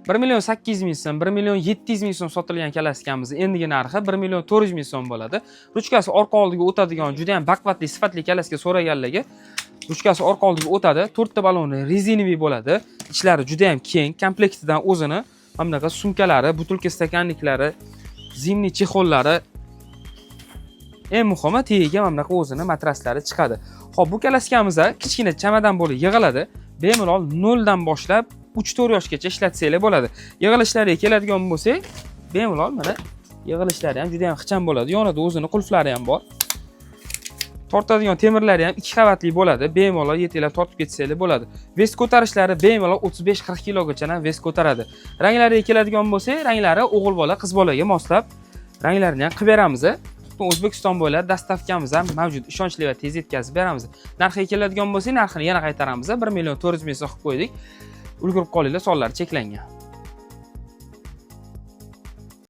1 million 800 ming so'm, 1 million 700 ming so'm sotilgan klasikamiz endigi narxi 1 million 400 ming so'm bo'ladi. Ruchkasi orqa oldiga o'tadigan, juda ham baquvvatli, sifatli klasika so'raganlarga ruchkasi orqa oldiga o'tadi. 4 ta baloni rezinoviy bo'ladi. Ichlari juda ham keng, komplektidan o'zini mana bunaqa sumkalari, butilka stakanliklari, zimniy chexollari, eng muhimi tagiga mana bunaqa o'zini matraslari chiqadi. Xo'p, bu klasikamiz kichkina chamadan bo'lib yig'iladi. Bemalol 0 dan boshlab 3-4 yoshgacha ishlatsanglar bo'ladi. Yig'ilishlarga keladigan bo'lsak, bemalol mana yig'ilishlari ham juda ham ixcham bo'ladi. Yonida o'zini qulflari ham bor. Tortadigan temirlari ham 2 qavatli bo'ladi. Bemalol yetinglar tortib ketsanglar bo'ladi. Vest ko'tarishlari bemalol 35-40 kilogacha vest ko'taradi. Ranglariga keladigan bo'lsak, ranglari o'g'il bola, qiz bolaga moslab ranglarini ham qilib beramiz. O'zbekiston bo'ylab dastavkamiz ham mavjud, ishonchli va tez yetkazib beramiz. Narxiga keladigan bo'lsak, narxini yana qaytaramiz. 1 million 400 ming so'm qilib qo'ydik. Ulgurib qolinglar, sonlar cheklangan.